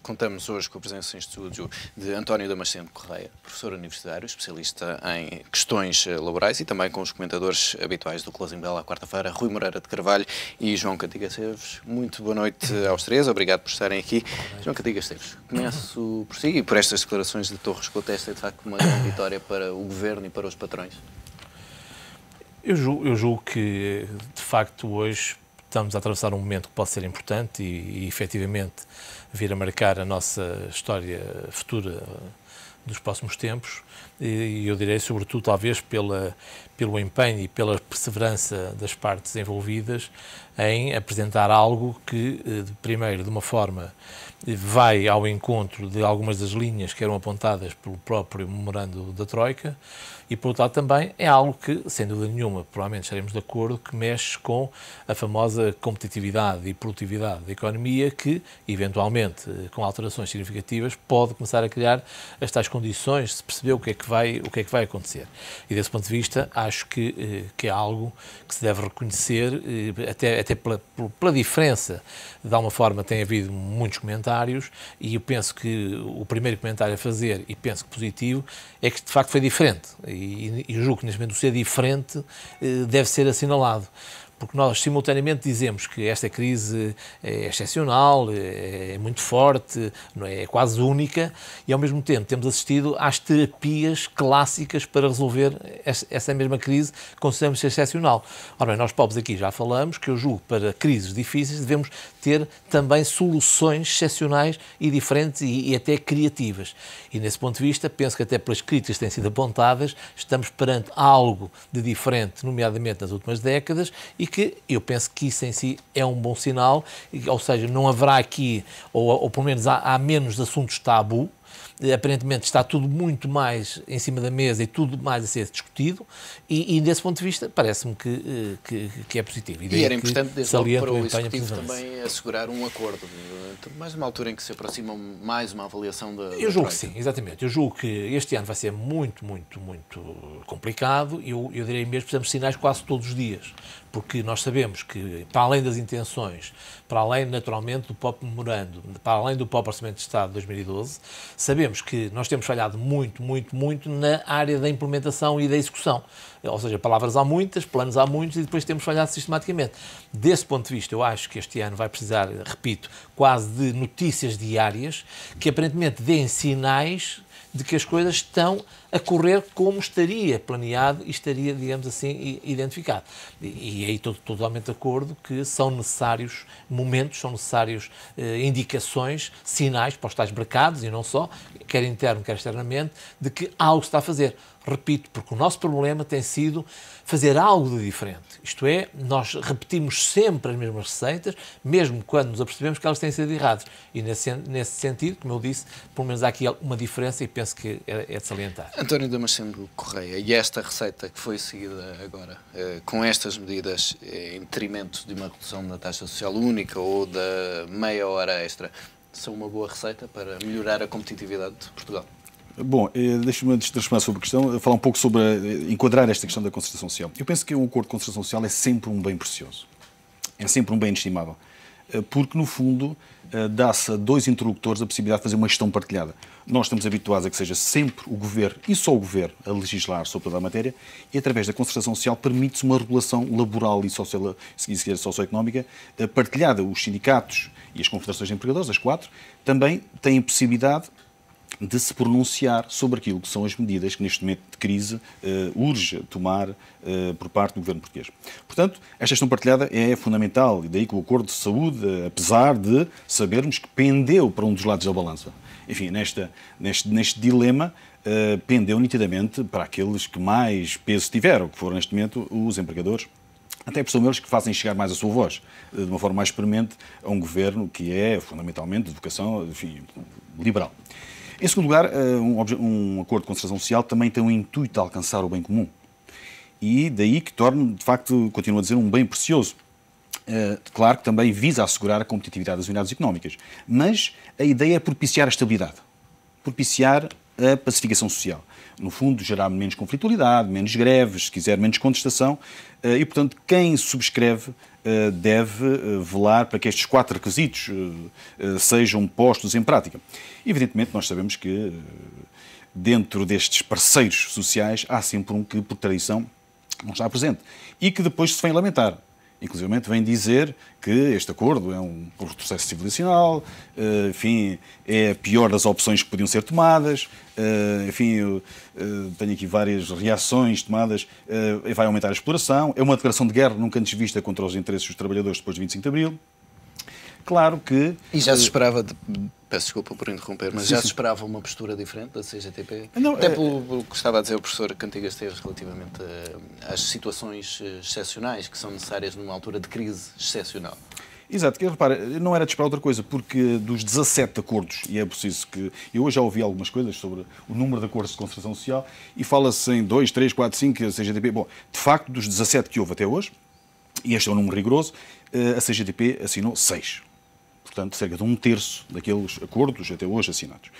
Contamos hoje com a presença em estúdio de António Damasceno Correia, professor universitário, especialista em questões laborais e também com os comentadores habituais do Closing Bell à quarta-feira, Rui Moreira de Carvalho e João Cantiga Esteves. Muito boa noite aos três, obrigado por estarem aqui. João Cantiga Esteves, começo por si e por estas declarações de Torres Couto. Esta é de facto uma grande vitória para o Governo e para os patrões? Eu julgo que, de facto, hoje estamos a atravessar um momento que pode ser importante e efetivamente, vir a marcar a nossa história futura dos próximos tempos e eu direi, sobretudo, talvez pelo empenho e pela perseverança das partes envolvidas em apresentar algo que, primeiro, de uma forma, vai ao encontro de algumas das linhas que eram apontadas pelo próprio memorando da Troika e, por outro lado, também é algo que, sem dúvida nenhuma, provavelmente estaremos de acordo, que mexe com a famosa competitividade e produtividade da economia que, eventualmente, com alterações significativas, pode começar a criar as tais condições de se perceber o que é que vai acontecer. E, desse ponto de vista, acho que é algo que se deve reconhecer, até pela diferença. De alguma forma tem havido muitos comentários e eu penso que o primeiro comentário a fazer, e penso que positivo, é que de facto foi diferente. E julgo que neste momento o ser diferente deve ser assinalado. Porque nós simultaneamente dizemos que esta crise é excepcional, é muito forte, não é quase única, e ao mesmo tempo temos assistido às terapias clássicas para resolver essa mesma crise que consideramos ser excepcional. Ora bem, nós pobres aqui já falamos que eu julgo que para crises difíceis devemos ter também soluções excepcionais e diferentes e até criativas. E nesse ponto de vista, penso que até pelas críticas que têm sido apontadas, estamos perante algo de diferente, nomeadamente nas últimas décadas, e que eu penso que isso em si é um bom sinal, ou seja, não haverá aqui, ou pelo menos há menos assuntos tabu. Aparentemente está tudo muito mais em cima da mesa e tudo mais a ser discutido e desse ponto de vista parece-me que é positivo. E era importante desde logo para o Executivo também assegurar um acordo, mais uma altura em que se aproxima mais uma avaliação da Eu julgo que sim, exatamente. Eu julgo que este ano vai ser muito complicado e eu diria mesmo que precisamos de sinais quase todos os dias, porque nós sabemos que, para além das intenções, para além, naturalmente, do próprio memorando, para além do próprio Orçamento de Estado de 2012, sabemos que nós temos falhado muito na área da implementação e da execução. Ou seja, palavras há muitas, planos há muitos e depois temos falhado sistematicamente. Desse ponto de vista, eu acho que este ano vai precisar, repito, quase de notícias diárias que aparentemente deem sinais de que as coisas estão a correr como estaria planeado e estaria, digamos assim, identificado. E aí estou totalmente de acordo que são necessários momentos, são necessários indicações, sinais para os tais mercados e não só, quer interno, quer externamente, de que algo se está a fazer. Repito, porque o nosso problema tem sido fazer algo de diferente. Isto é, nós repetimos sempre as mesmas receitas, mesmo quando nos apercebemos que elas têm sido erradas. E nesse sentido, como eu disse, pelo menos há aqui uma diferença e penso que é de salientar. António Damasceno Correia, e esta receita que foi seguida agora, com estas medidas em detrimento de uma redução da taxa social única ou da meia hora extra, são uma boa receita para melhorar a competitividade de Portugal? Bom, deixa-me, antes de responder sobre a questão, falar um pouco sobre enquadrar esta questão da concertação social. Eu penso que um acordo de concertação social é sempre um bem precioso. É sempre um bem inestimável. Porque, no fundo, dá-se a dois interlocutores a possibilidade de fazer uma gestão partilhada. Nós estamos habituados a que seja sempre o Governo, e só o Governo, a legislar sobre toda a matéria, e através da concertação social permite-se uma regulação laboral e socioeconómica partilhada. Os sindicatos e as confederações de empregadores, as quatro, também têm a possibilidade de se pronunciar sobre aquilo que são as medidas que neste momento de crise urge tomar por parte do Governo português. Portanto, esta gestão partilhada é fundamental e daí que o acordo de saúde, apesar de sabermos que pendeu para um dos lados da balança, enfim, neste dilema, pendeu nitidamente para aqueles que mais peso tiveram, que foram neste momento os empregadores. Até porque são eles que fazem chegar mais a sua voz, de uma forma mais premente, a um Governo que é fundamentalmente de vocação, enfim, liberal. Em segundo lugar, um acordo de concertação social também tem o intuito de alcançar o bem comum. E daí que torna, de facto, continuo a dizer, um bem precioso. Claro que também visa assegurar a competitividade das unidades económicas. Mas a ideia é propiciar a estabilidade. Propiciar a pacificação social. No fundo, gerar menos conflitualidade, menos greves, se quiser, menos contestação, e, portanto, quem subscreve deve velar para que estes 4 requisitos sejam postos em prática. Evidentemente, nós sabemos que dentro destes parceiros sociais há sempre um que, por tradição, não está presente e que depois se vem lamentar. Inclusive vem dizer que este acordo é um retrocesso civilizacional, enfim, é a pior das opções que podiam ser tomadas, enfim, eu tenho aqui várias reações tomadas, vai aumentar a exploração, é uma declaração de guerra nunca antes vista contra os interesses dos trabalhadores depois de 25 de Abril. Claro que... E já se esperava, peço desculpa por interromper, mas já se esperava uma postura diferente da CGTP? Não, até pelo que estava a dizer o professor Cantigas Teves relativamente às situações excepcionais que são necessárias numa altura de crise excepcional. Exato, que repara, não era de esperar outra coisa, porque dos 17 acordos, e é preciso que... Eu hoje já ouvi algumas coisas sobre o número de acordos de concertação social e fala-se em 2, 3, 4, 5, a CGTP... Bom, de facto, dos 17 que houve até hoje, e este é um número rigoroso, a CGTP assinou 6. Portanto, cerca de 1/3 daqueles acordos até hoje assinados.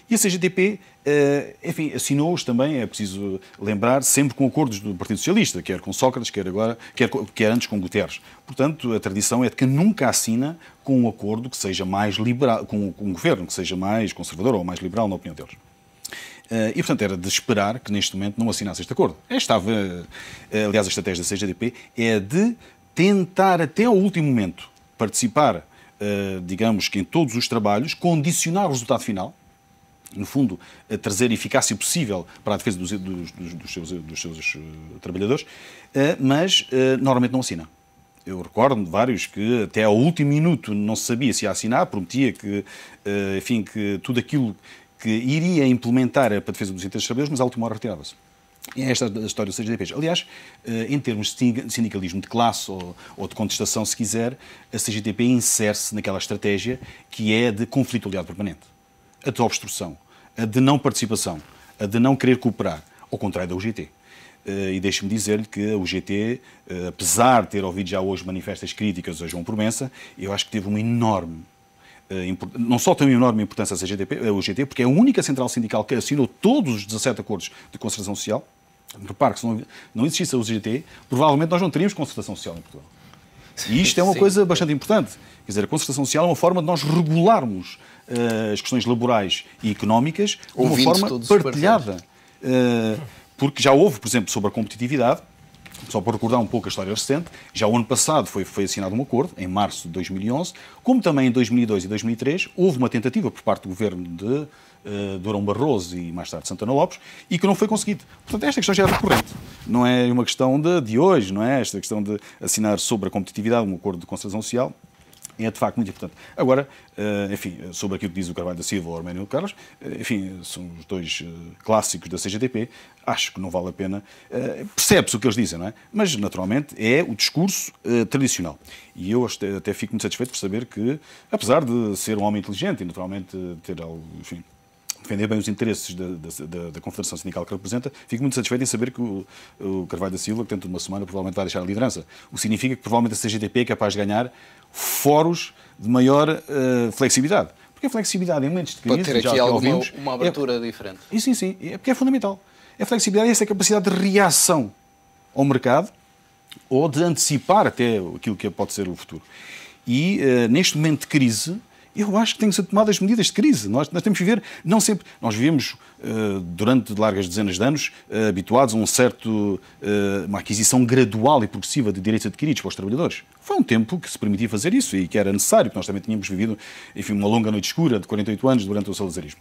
E a CGTP, enfim, assinou-os também, é preciso lembrar, sempre com acordos do Partido Socialista, quer com Sócrates, quer antes com Guterres. Portanto, a tradição é de que nunca assina com um acordo que seja mais liberal, com um governo que seja mais conservador ou mais liberal, na opinião deles. E, portanto, era de esperar que neste momento não assinasse este acordo. Aliás, a estratégia da CGTP é de tentar até ao último momento participar, digamos que em todos os trabalhos, condicionar o resultado final, no fundo, trazer eficácia possível para a defesa dos seus trabalhadores, mas normalmente não assina. Eu recordo de vários que até ao último minuto não se sabia se ia assinar, prometia que, enfim, que tudo aquilo que iria implementar para a defesa dos interesses dos trabalhadores, mas à última hora retirava-se. E esta é a história dos CGTPs. Aliás, em termos de sindicalismo de classe ou de contestação, se quiser, a CGTP insere-se naquela estratégia que é de conflitualidade permanente. A de obstrução, a de não participação, a de não querer cooperar, ao contrário da UGT. E deixe-me dizer-lhe que a UGT, apesar de ter ouvido já hoje manifestas críticas a João Proença, eu acho que teve uma enorme... Não só tem uma enorme importância a UGT, porque é a única central sindical que assinou todos os 17 acordos de concertação social. Repare que se não existisse a UGT, provavelmente nós não teríamos concertação social em Portugal. E isto é uma coisa bastante importante. Quer dizer, a concertação social é uma forma de nós regularmos as questões laborais e económicas de uma forma partilhada. Porque já houve, por exemplo, sobre a competitividade, só para recordar um pouco a história recente, já o ano passado foi assinado um acordo, em março de 2011, como também em 2002 e 2003 houve uma tentativa por parte do governo de Durão Barroso e mais tarde Santana Lopes, e que não foi conseguido. Portanto, esta questão já é recorrente. Não é uma questão de hoje, não é? Esta questão de assinar sobre a competitividade um acordo de concertação social é de facto muito importante. Agora, enfim, sobre aquilo que diz o Carvalho da Silva ou o Arménio Carlos, enfim, são os dois clássicos da CGTP, acho que não vale a pena. Percebe-se o que eles dizem, não é? Mas, naturalmente, é o discurso tradicional. E eu até fico muito satisfeito por saber que, apesar de ser um homem inteligente e, naturalmente, ter algo, enfim, defender bem os interesses da Confederação Sindical que representa, fico muito satisfeito em saber que o Carvalho da Silva, que dentro de uma semana provavelmente vai deixar a liderança. O que significa que provavelmente a CGTP é capaz de ganhar fóruns de maior flexibilidade. Porque a flexibilidade em momentos de crise, pode ter aqui uma abertura diferente. E sim, é porque é fundamental. A flexibilidade é essa capacidade de reação ao mercado ou de antecipar até aquilo que pode ser o futuro. E neste momento de crise, eu acho que têm que ser tomadas medidas de crise. Nós temos que viver, não sempre... Nós vivemos, durante largas dezenas de anos, habituados a uma aquisição gradual e progressiva de direitos adquiridos para os trabalhadores. Foi um tempo que se permitia fazer isso e que era necessário, que nós também tínhamos vivido, enfim, uma longa noite escura de 48 anos durante o salazarismo.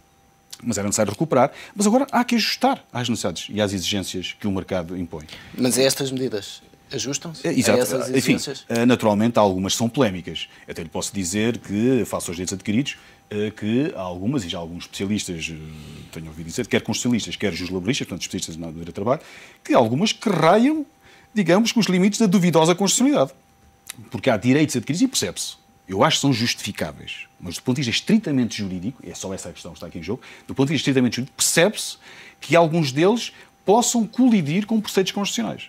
Mas era necessário recuperar. Mas agora há que ajustar às necessidades e às exigências que o mercado impõe. Mas estas medidas ajustam-se a essas exigências? Enfim, naturalmente, algumas são polémicas. Até lhe posso dizer que, face aos direitos adquiridos, que há algumas, e já alguns especialistas, tenho ouvido dizer, quer constitucionalistas, quer juslaboristas, portanto, especialistas na direito do trabalho, que algumas que raiam, digamos, com os limites da duvidosa constitucionalidade. Porque há direitos adquiridos e percebe-se. Eu acho que são justificáveis. Mas do ponto de vista estritamente jurídico, é só essa a questão que está aqui em jogo, do ponto de vista estritamente jurídico, percebe-se que alguns deles possam colidir com preceitos constitucionais.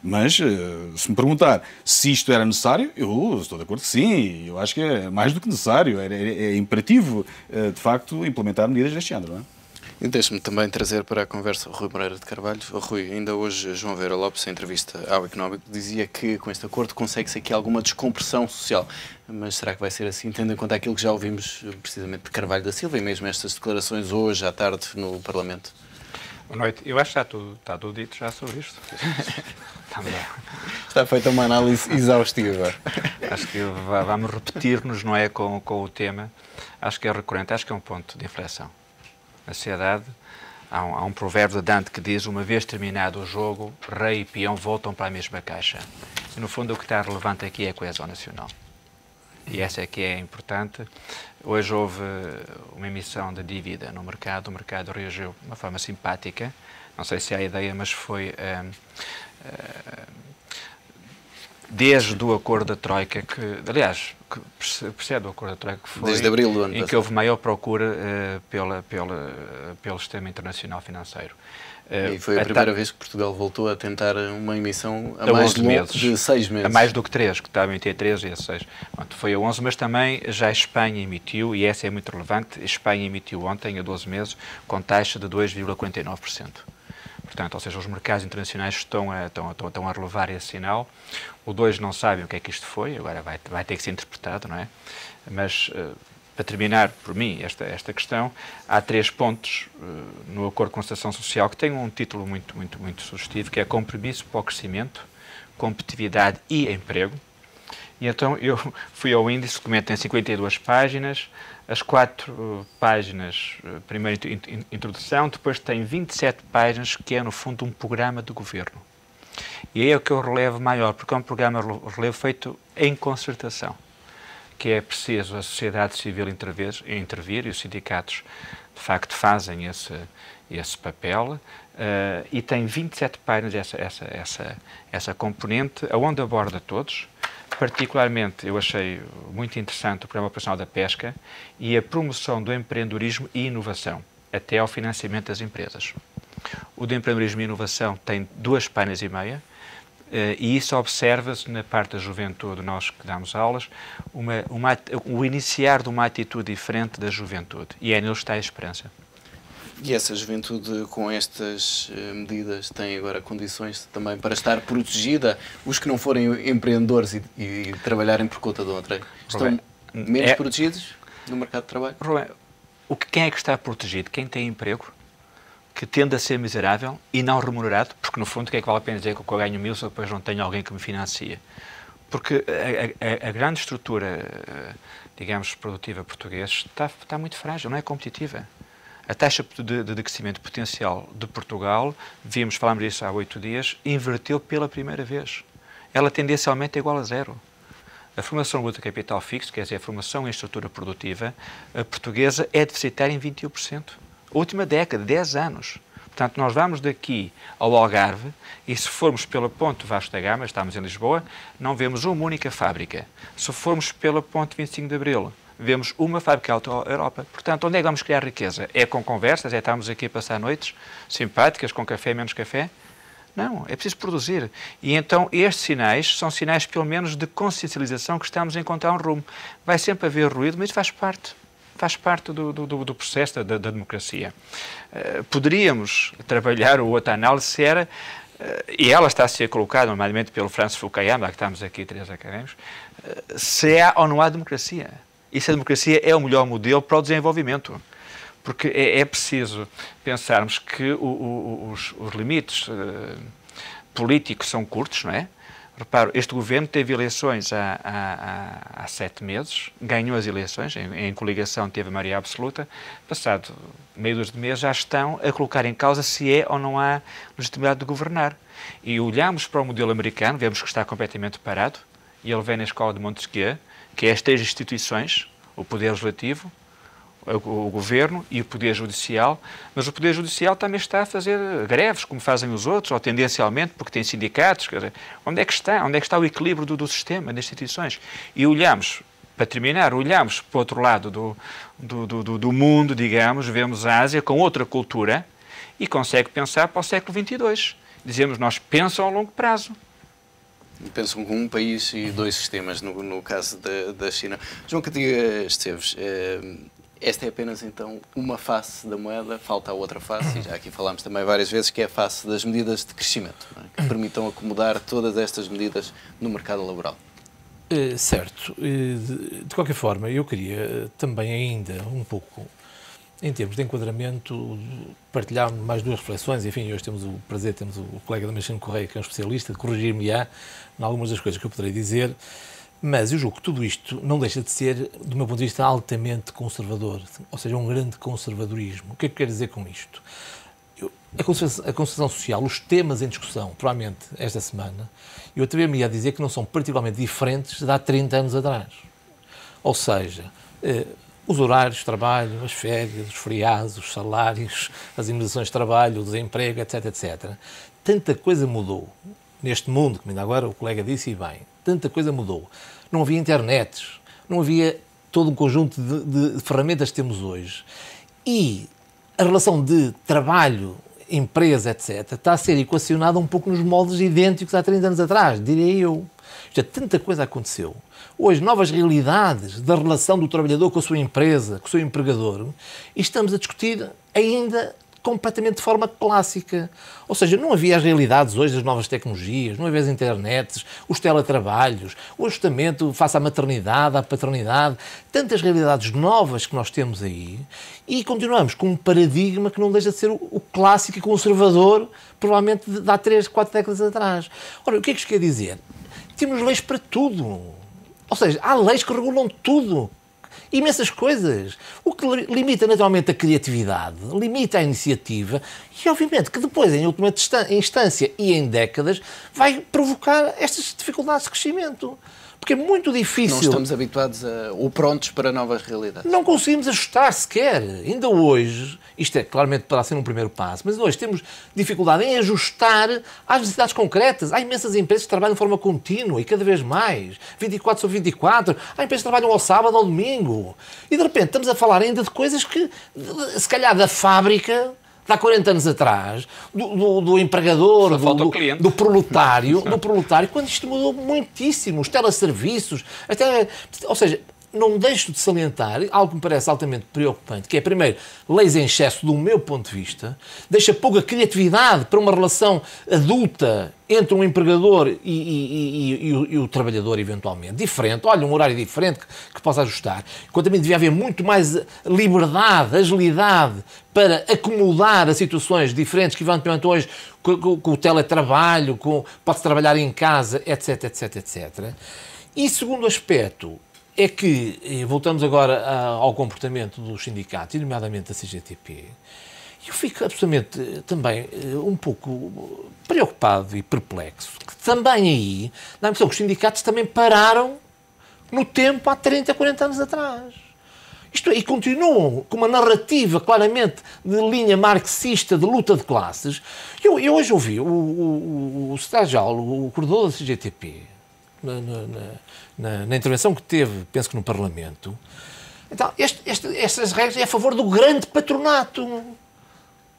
Mas, se me perguntar se isto era necessário, eu estou de acordo que sim. Eu acho que é mais do que necessário. É imperativo, de facto, implementar medidas deste género, não é? E deixe-me também trazer para a conversa o Rui Moreira de Carvalho. Rui, ainda hoje João Vieira Lopes, em entrevista ao Económico, dizia que com este acordo consegue-se aqui alguma descompressão social. Mas será que vai ser assim, tendo em conta aquilo que já ouvimos precisamente de Carvalho da Silva e mesmo estas declarações hoje à tarde no Parlamento? Boa noite. Eu acho que está tudo dito já sobre isto. Está feita uma análise exaustiva. Acho que vamos repetir-nos, não é, com o tema. Acho que é recorrente, acho que é um ponto de inflexão. Na sociedade, há um provérbio de Dante que diz: uma vez terminado o jogo, rei e peão voltam para a mesma caixa. E, no fundo, o que está relevante aqui é a coesão nacional. E essa é que é importante. Hoje houve uma emissão de dívida no mercado, o mercado reagiu de uma forma simpática, não sei se é a ideia, mas foi desde o acordo da Troika, que, aliás, que precede o acordo da Troika, que foi desde abril do ano em passado, que houve maior procura pelo sistema internacional financeiro. E foi a primeira vez que Portugal voltou a tentar uma emissão a mais de 6 meses. A mais do que 3, que estava a emitir 3 e a 6. Pronto, foi a 11, mas também já a Espanha emitiu, e essa é muito relevante, a Espanha emitiu ontem, a 12 meses, com taxa de 2,49%. Portanto, ou seja, os mercados internacionais estão a relevar esse sinal. O 2 não sabem o que é que isto foi, agora vai ter que ser interpretado, não é? Mas, para terminar, por mim, esta questão, há 3 pontos no Acordo de Concertação Social que têm um título muito sugestivo, que é compromisso para o crescimento, competitividade e emprego. E então eu fui ao índice, o documento tem 52 páginas, as 4 páginas, primeira introdução, depois tem 27 páginas, que é, no fundo, um programa de governo. E aí é o que eu relevo maior, porque é um programa relevo feito em concertação, que é preciso a sociedade civil intervir e os sindicatos, de facto, fazem esse papel, e tem 27 páginas essa componente, onde aborda todos. Particularmente, eu achei muito interessante o Programa Operacional da Pesca e a promoção do empreendedorismo e inovação, até ao financiamento das empresas. O de empreendedorismo e inovação tem 2 páginas e meia, e isso observa-se na parte da juventude, nós que damos aulas, o iniciar de uma atitude diferente da juventude, e é neles que está a esperança. E essa juventude, com estas medidas, tem agora condições também para estar protegida? Os que não forem empreendedores e trabalharem por conta de outra, estão menos protegidos no mercado de trabalho? Quem é que está protegido? Quem tem emprego, que tende a ser miserável e não remunerado, porque, no fundo, o que é que vale a pena dizer que eu ganho 1000 se eu depois não tenho alguém que me financia? Porque a grande estrutura, digamos, produtiva portuguesa está muito frágil, não é competitiva. A taxa de crescimento potencial de Portugal, falámos disso há 8 dias, inverteu pela primeira vez. Ela tendencialmente é igual a 0. A formação bruta de capital fixo, quer dizer, a formação em estrutura produtiva, a portuguesa é deficitária em 21%. A última década, 10 anos. Portanto, nós vamos daqui ao Algarve e, se formos pela ponte Vasco da Gama, estamos em Lisboa, não vemos uma única fábrica. Se formos pela ponte 25 de Abril, vemos uma fábrica alta Europa. Portanto, onde é que vamos criar riqueza? É com conversas? É estarmos aqui a passar noites simpáticas, com café, menos café? Não, é preciso produzir. E então estes sinais são sinais, pelo menos, de consciencialização que estamos a encontrar um rumo. Vai sempre haver ruído, mas faz parte. Faz parte do processo da democracia. Poderíamos trabalhar, ou outra análise era, e ela está a ser colocada, normalmente pelo Francis Fukuyama, que estamos aqui 3 académicos, se há ou não há democracia. E se a democracia é o melhor modelo para o desenvolvimento. Porque é preciso pensarmos que os limites políticos são curtos, não é? Reparo, este governo teve eleições há 7 meses, ganhou as eleições, em coligação teve a maioria absoluta, passado meio de mês já estão a colocar em causa se é ou não há legitimidade de governar. E olhamos para o modelo americano, vemos que está completamente parado, e ele vem na escola de Montesquieu, que é as 3 instituições, o Poder Legislativo, o Governo e o Poder Judicial, mas o Poder Judicial também está a fazer greves, como fazem os outros, ou tendencialmente, porque tem sindicatos. Quer dizer, onde é que está o equilíbrio do sistema, das instituições? E olhamos, para terminar, olhamos para o outro lado do mundo, digamos, vemos a Ásia com outra cultura e consegue pensar para o século XXII. Dizemos, nós pensam a longo prazo. Pensam com um país e 2 sistemas, no caso da China. João Catiga Esteves, Esta é apenas, então, uma face da moeda, falta a outra face, e já aqui falámos também várias vezes, que é a face das medidas de crescimento, não é? Que permitam acomodar todas estas medidas no mercado laboral. Certo. De qualquer forma, eu queria também ainda um pouco, em termos de enquadramento, partilhar mais duas reflexões. Enfim, hoje temos o prazer, temos o colega Damasceno Correia, que é um especialista, de corrigir-me-á em algumas das coisas que eu poderei dizer. Mas eu julgo que tudo isto não deixa de ser, do meu ponto de vista, altamente conservador, ou seja, um grande conservadorismo. O que é que eu quero dizer com isto? A concertação social, os temas em discussão, provavelmente esta semana, eu atrevo-me a dizer que não são particularmente diferentes de há 30 anos atrás. Ou seja, os horários de trabalho, as férias, os feriados, os salários, as indemnizações de trabalho, o desemprego, etc, etc. Tanta coisa mudou neste mundo, como ainda agora o colega disse, e bem, tanta coisa mudou. Não havia internet, não havia todo um conjunto de ferramentas que temos hoje. E a relação de trabalho, empresa, etc., está a ser equacionada um pouco nos moldes idênticos há 30 anos atrás, diria eu. Já tanta coisa aconteceu. Hoje, novas realidades da relação do trabalhador com a sua empresa, com o seu empregador, e estamos a discutir ainda completamente de forma clássica. Ou seja, não havia as realidades hoje das novas tecnologias, não havia as internets, os teletrabalhos, o ajustamento face à maternidade, à paternidade, tantas realidades novas que nós temos aí, e continuamos com um paradigma que não deixa de ser o clássico e conservador, provavelmente de há 3, 4 décadas atrás. Ora, o que é que isto quer dizer? Temos leis para tudo. Ou seja, há leis que regulam tudo. Imensas coisas. O que limita naturalmente a criatividade, limita a iniciativa e, obviamente, que depois, em última instância e em décadas, vai provocar estas dificuldades de crescimento. Porque é muito difícil... Não estamos habituados ou prontos para novas realidades. Não conseguimos ajustar sequer. Ainda hoje, isto é claramente para ser um primeiro passo, mas hoje temos dificuldade em ajustar às necessidades concretas. Há imensas empresas que trabalham de forma contínua e cada vez mais. 24 sobre 24. Há empresas que trabalham ao sábado ou ao domingo. E de repente estamos a falar ainda de coisas que, se calhar, da fábrica... de há 40 anos atrás, do empregador, do proletário, quando isto mudou muitíssimo, os teleserviços, ou seja, não deixo de salientar algo que me parece altamente preocupante, que é, primeiro, leis em excesso do meu ponto de vista, deixa pouca criatividade para uma relação adulta entre um empregador e o trabalhador, eventualmente, diferente, olha, um horário diferente que possa ajustar. Quanto a mim, devia haver muito mais liberdade, agilidade, para acomodar a situações diferentes que, eventualmente, hoje, com o teletrabalho, pode-se trabalhar em casa, etc, etc, etc. E, segundo aspecto, é que, voltamos agora ao comportamento dos sindicatos, e nomeadamente da CGTP, eu fico absolutamente também um pouco preocupado e perplexo, que também aí dá a impressão que os sindicatos também pararam no tempo há 30, 40 anos atrás. Isto é, e continuam com uma narrativa claramente de linha marxista, de luta de classes. Eu hoje ouvi o secretário-geral, o coordenador da CGTP, na intervenção que teve, penso que no Parlamento. Então, estas regras é a favor do grande patronato.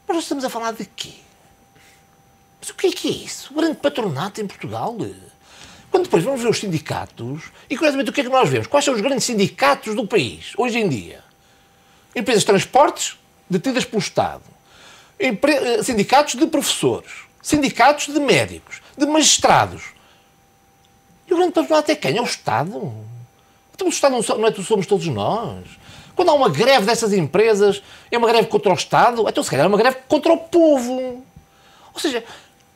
Mas nós estamos a falar de quê? Mas o que é isso? O grande patronato em Portugal? Quando depois vamos ver os sindicatos, e curiosamente o que é que nós vemos? Quais são os grandes sindicatos do país, hoje em dia? Empresas de transportes detidas pelo Estado, sindicatos de professores, sindicatos de médicos, de magistrados. E o grande patronato é quem? É o Estado. Então o Estado não é somos todos nós. Quando há uma greve dessas empresas, é uma greve contra o Estado, então se calhar é uma greve contra o povo. Ou seja,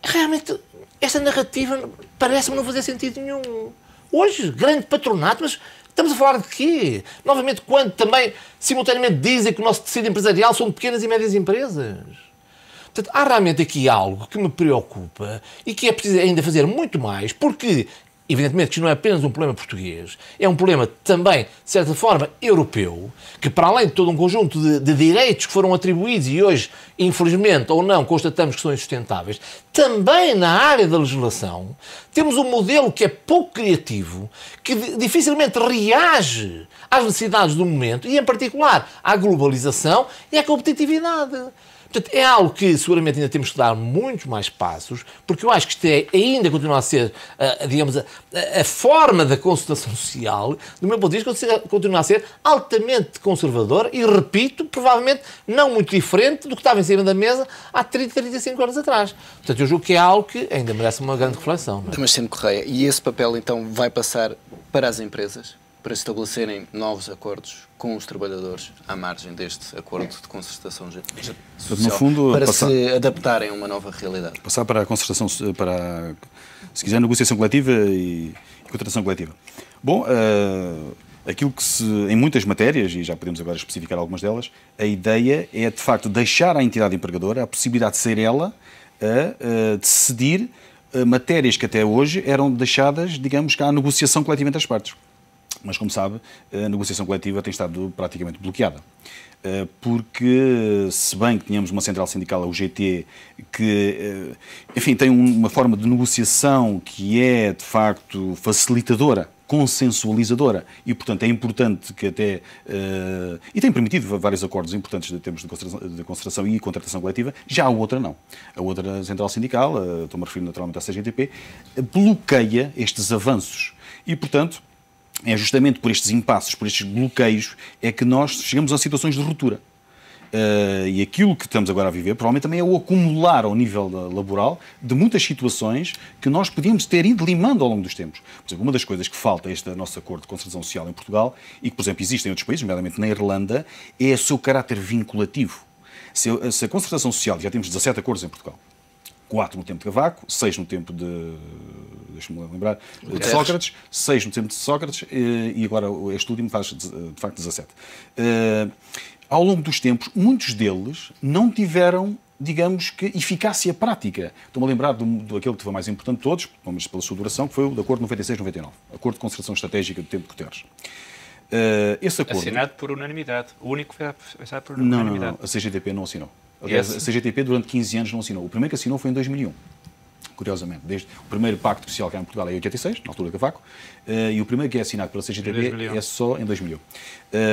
realmente, esta narrativa parece-me não fazer sentido nenhum. Hoje, grande patronato, mas estamos a falar de quê? Novamente, quando também, simultaneamente, dizem que o nosso tecido empresarial são de pequenas e médias empresas. Portanto, há realmente aqui algo que me preocupa e que é preciso ainda fazer muito mais, porque... evidentemente que isto não é apenas um problema português, é um problema também, de certa forma, europeu, que para além de todo um conjunto de direitos que foram atribuídos e hoje, infelizmente ou não, constatamos que são insustentáveis, também na área da legislação, temos um modelo que é pouco criativo, que dificilmente reage às necessidades do momento e, em particular, à globalização e à competitividade. Portanto, é algo que seguramente ainda temos que dar muitos mais passos, porque eu acho que isto ainda continua a ser, digamos, a forma da concertação social, do meu ponto de vista, continua a ser altamente conservadora e, repito, provavelmente não muito diferente do que estava em cima da mesa há 30, 35 anos atrás. Portanto, eu julgo que é algo que ainda merece uma grande reflexão. Damasceno Correia, e esse papel, então, vai passar para as empresas, para estabelecerem novos acordos com os trabalhadores à margem deste acordo de concertação social, no fundo, para se adaptarem a uma nova realidade? Passar para a concertação, para, se quiser, negociação coletiva e contratação coletiva. Bom, aquilo que em muitas matérias, e já podemos agora especificar algumas delas, a ideia é, de facto, deixar à entidade empregadora a possibilidade de ser ela a decidir matérias que até hoje eram deixadas, digamos, à negociação coletiva entre as partes. Mas, como sabe, a negociação coletiva tem estado praticamente bloqueada. Porque, se bem que tínhamos uma central sindical, a UGT, que, enfim, tem uma forma de negociação que é, de facto, facilitadora, consensualizadora, e, portanto, é importante que até... e tem permitido vários acordos importantes em termos de concertação e contratação coletiva, já a outra não. A outra central sindical, estou-me a referir naturalmente à CGTP, bloqueia estes avanços. E, portanto, é justamente por estes impasses, por estes bloqueios, é que nós chegamos a situações de ruptura. E aquilo que estamos agora a viver, provavelmente também é o acumular ao nível laboral de muitas situações que nós podíamos ter ido limando ao longo dos tempos. Por exemplo, uma das coisas que falta a este nosso acordo de concertação social em Portugal, e que, por exemplo, existe em outros países, nomeadamente na Irlanda, é o seu caráter vinculativo. Se a concertação social, já temos 17 acordos em Portugal, 4 no tempo de Cavaco, 6 no tempo de... deixa-me lembrar, de Sócrates, 6 no tempo de Sócrates, e agora este último faz, de facto, 17. Ao longo dos tempos, muitos deles não tiveram, digamos que, eficácia prática. Estou-me a lembrar daquele que foi mais importante de todos, mas pela sua duração, que foi o de acordo 96-99, Acordo de Concertação Estratégica do tempo de Guterres. Esse acordo... Assinado por unanimidade. O único que foi assinado por unanimidade. Não. A CGTP não assinou. Aliás, a CGTP durante 15 anos não assinou. O primeiro que assinou foi em 2001. Curiosamente, o primeiro pacto social que há em Portugal é em 86, na altura de Cavaco, e o primeiro que é assinado pela CGTP é só em 2001.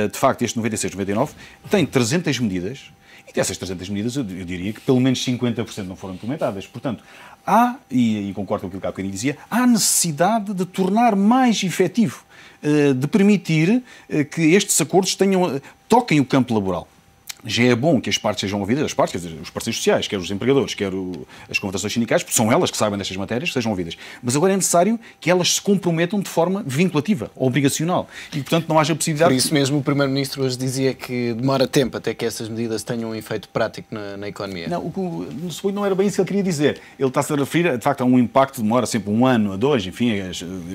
De facto, este 96-99 tem 300 medidas, e dessas 300 medidas eu diria que pelo menos 50% não foram implementadas. Portanto, há, e concordo com aquilo que há bocadinho dizia, há necessidade de tornar mais efetivo, de permitir que estes acordos toquem o campo laboral. Já é bom que as partes sejam ouvidas, as partes, quer dizer, os parceiros sociais, quer os empregadores, quer as confederações sindicais, porque são elas que sabem destas matérias, que sejam ouvidas. Mas agora é necessário que elas se comprometam de forma vinculativa, obrigacional. E, portanto, não haja possibilidade... Por isso mesmo, o Primeiro-Ministro hoje dizia que demora tempo até que essas medidas tenham um efeito prático na economia. Não era bem isso que ele queria dizer. Ele está-se a referir, de facto, a um impacto, demora sempre 1 ano, a 2, enfim,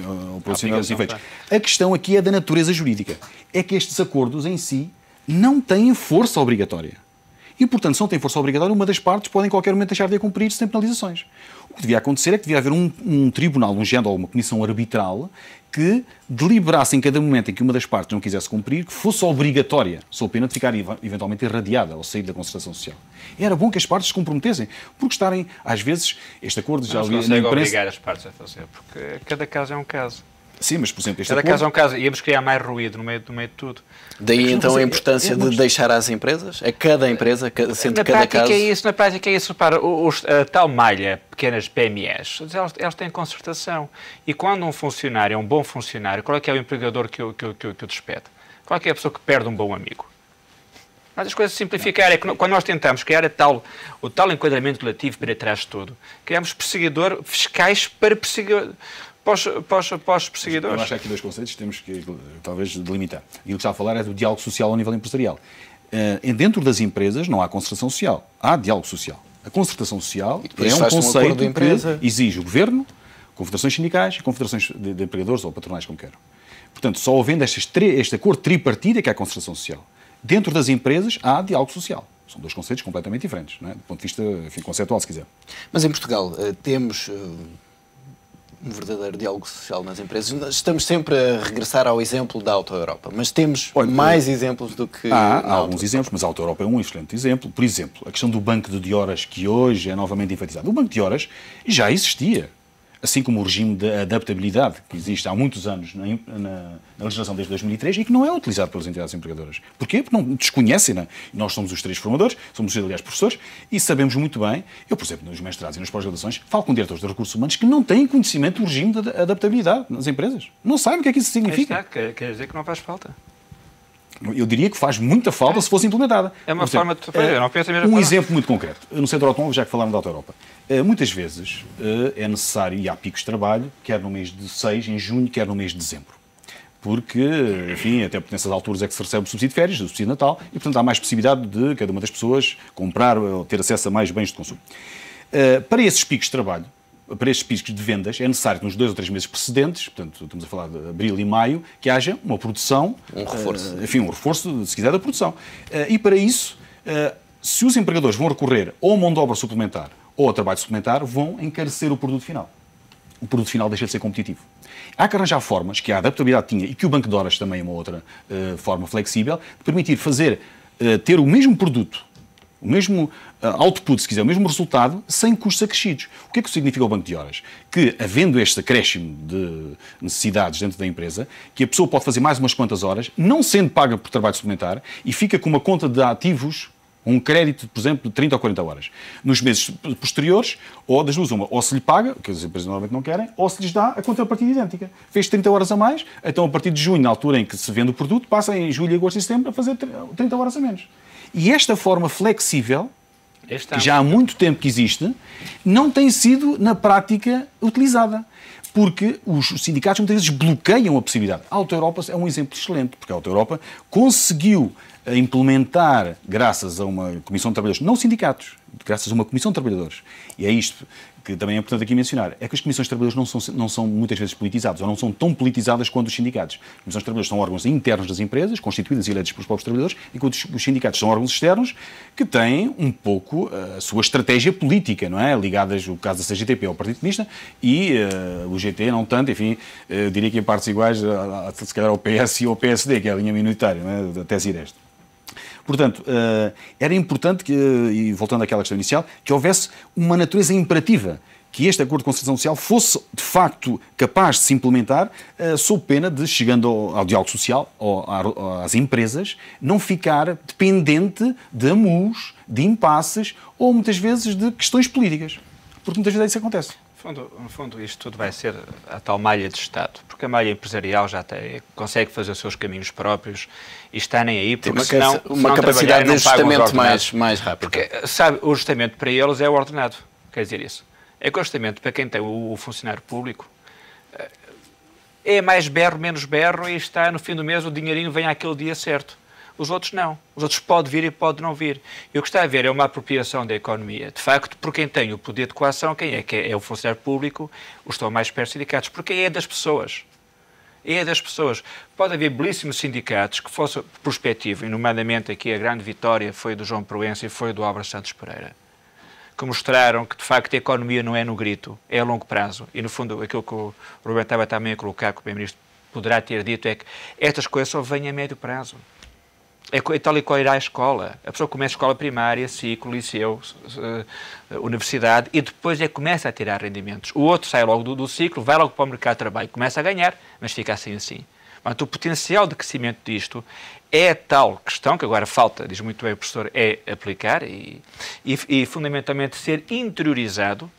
ao operacional dos efeitos. A questão aqui é da natureza jurídica. É que estes acordos em si não têm força obrigatória. E, portanto, se não têm força obrigatória, uma das partes pode em qualquer momento deixar de cumprir sem penalizações. O que devia acontecer é que devia haver um tribunal, um género ou uma comissão arbitral que deliberasse em cada momento em que uma das partes não quisesse cumprir, que fosse obrigatória, sob pena de ficar eventualmente irradiada ao sair da concertação social. Era bom que as partes se comprometessem, porque estarem, às vezes, este acordo já li na imprensa... obrigar as partes a fazer, porque cada caso é um caso. Sim, mas, por exemplo, este cada caso é um caso. Íamos criar mais ruído no meio de tudo. Daí, então, a importância de deixar às empresas, a cada empresa, sendo cada caso... Na prática é isso. Repara, a tal malha, pequenas PMEs, elas têm concertação. E quando um funcionário é um bom funcionário, qual é que é o empregador que o despede? Qual é que é a pessoa que perde um bom amigo? Mas as coisas simplificar é que quando nós tentamos criar o tal enquadramento relativo para trás de tudo, criamos fiscais para perseguidor... Pós-perseguidores. Eu acho que há aqui 2 conceitos que temos que, talvez, delimitar. E o que está a falar é do diálogo social ao nível empresarial. Dentro das empresas não há concertação social. Há diálogo social. A concertação social é um conceito que exige o governo, confederações sindicais e confederações de empregadores ou patronais, como queiram. Portanto, só havendo este acordo tripartite é que há concertação social. Dentro das empresas há diálogo social. São 2 conceitos completamente diferentes, não é? Do ponto de vista, enfim, conceitual, se quiser. Mas em Portugal temos... um verdadeiro diálogo social nas empresas. Estamos sempre a regressar ao exemplo da Auto Europa, mas temos mais exemplos do que... Há alguns exemplos, mas a Auto Europa é um excelente exemplo. Por exemplo, a questão do banco de horas, que hoje é novamente enfatizado. O banco de horas já existia. assim como o regime de adaptabilidade que existe há muitos anos na legislação desde 2003 e que não é utilizado pelas entidades empregadoras. Porquê? Porque não desconhecem, né? Nós somos os 3 formadores, somos, aliás, professores, e sabemos muito bem, eu, por exemplo, nos mestrados e nas pós-graduações, falo com diretores de recursos humanos que não têm conhecimento do regime de adaptabilidade nas empresas. Não sabem o que é que isso significa. Quer dizer que não faz falta. Eu diria que faz muita falta se fosse implementada. É uma forma de... Eu não penso a mesma Um forma. exemplo muito concreto. No setor automóvel, já que falaram da Auto Europa, muitas vezes é necessário, e há picos de trabalho, quer no mês de 6, em junho, quer no mês de dezembro. Porque, enfim, até porque nessas alturas é que se recebe o subsídio de férias, o subsídio de Natal, e, portanto, há mais possibilidade de cada uma das pessoas comprar ou ter acesso a mais bens de consumo. Para esses picos de trabalho, para estes picos de vendas, é necessário que nos 2 ou 3 meses precedentes, portanto, estamos a falar de abril e maio, que haja uma produção, um reforço. Enfim, um reforço, se quiser, da produção. E para isso, se os empregadores vão recorrer ou a mão de obra suplementar ou a trabalho suplementar, vão encarecer o produto final. O produto final deixa de ser competitivo. Há que arranjar formas, que a adaptabilidade tinha, e que o banco de horas também é uma outra forma flexível, de permitir fazer, ter o mesmo produto, o mesmo output, se quiser, o mesmo resultado, sem custos acrescidos. O que é que significa o banco de horas? Que, havendo este acréscimo de necessidades dentro da empresa, que a pessoa pode fazer mais umas quantas horas, não sendo paga por trabalho suplementar, e fica com uma conta de ativos, um crédito, por exemplo, de 30 ou 40 horas. Nos meses posteriores, ou das duas uma, ou se lhe paga, que as empresas normalmente não querem, ou se lhes dá a contrapartida idêntica. Fez 30 horas a mais, então a partir de junho, na altura em que se vende o produto, passa em julho, agosto e setembro a fazer 30 horas a menos. E esta forma flexível, que já há muito tempo que existe, não tem sido, na prática, utilizada. Porque os sindicatos muitas vezes bloqueiam a possibilidade. A Auto Europa é um exemplo excelente, porque a Auto Europa conseguiu implementar, graças a uma comissão de trabalhadores, não sindicatos, graças a uma comissão de trabalhadores. E é isto que também é importante aqui mencionar, é que as comissões de trabalhadores não são muitas vezes politizadas, ou não são tão politizadas quanto os sindicatos. As comissões de trabalhadores são órgãos internos das empresas, constituídas e eleitos pelos próprios trabalhadores, enquanto os sindicatos são órgãos externos que têm um pouco a sua estratégia política, não é? Ligadas, o caso da CGTP ao Partido Comunista e o GT não tanto, enfim, diria que em partes iguais, se calhar ao PS e ao PSD, que é a linha minoritária, não é? Da tese Ireste. Portanto, era importante, e voltando àquela questão inicial, que houvesse uma natureza imperativa, que este acordo de concertação social fosse, de facto, capaz de se implementar, sob pena de, chegando ao diálogo social, ou às empresas, não ficar dependente de amus, de impasses, ou muitas vezes de questões políticas. Porque muitas vezes isso acontece. No fundo, isto tudo vai ser a tal malha de Estado, porque a malha empresarial já consegue fazer os seus caminhos próprios e está nem aí, porque senão uma capacidade de ajustamento mais rápida. Porque, sabe, o ajustamento para eles é o ordenado, quer dizer isso. É que o ajustamento para quem tem o funcionário público é mais berro, menos berro e está no fim do mês o dinheirinho vem àquele dia certo. Os outros não. Os outros pode vir e pode não vir. E o que está a ver é uma apropriação da economia. De facto, por quem tem o poder de coação, quem é que é o funcionário público, os estão mais perto dos sindicatos. Porque é das pessoas. É das pessoas. Pode haver belíssimos sindicatos que fossem prospectivos, e nomeadamente aqui a grande vitória foi do João Proença e foi do Álvaro Santos Pereira, que mostraram que, de facto, a economia não é no grito, é a longo prazo. E, no fundo, aquilo que o Ruben estava também a colocar, que o Primeiro-Ministro poderá ter dito, é que estas coisas só vêm a médio prazo. É tal e qual irá à escola. A pessoa começa a escola primária, ciclo, liceu, universidade, e depois é que começa a tirar rendimentos. O outro sai logo do ciclo, vai logo para o mercado de trabalho, começa a ganhar, mas fica assim. Mas o potencial de crescimento disto é a tal questão, que agora falta, diz muito bem o professor, é aplicar e fundamentalmente ser interiorizado,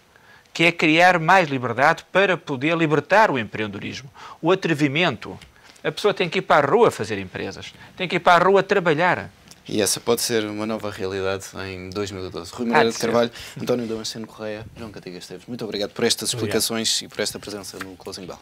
que é criar mais liberdade para poder libertar o empreendedorismo, o atrevimento. A pessoa tem que ir para a rua fazer empresas, tem que ir para a rua trabalhar. E essa pode ser uma nova realidade em 2012. Rui Moreira de Carvalho, António Damasceno Correia, João Cantigas Esteves, muito obrigado por estas explicações e por esta presença no Closing Bell.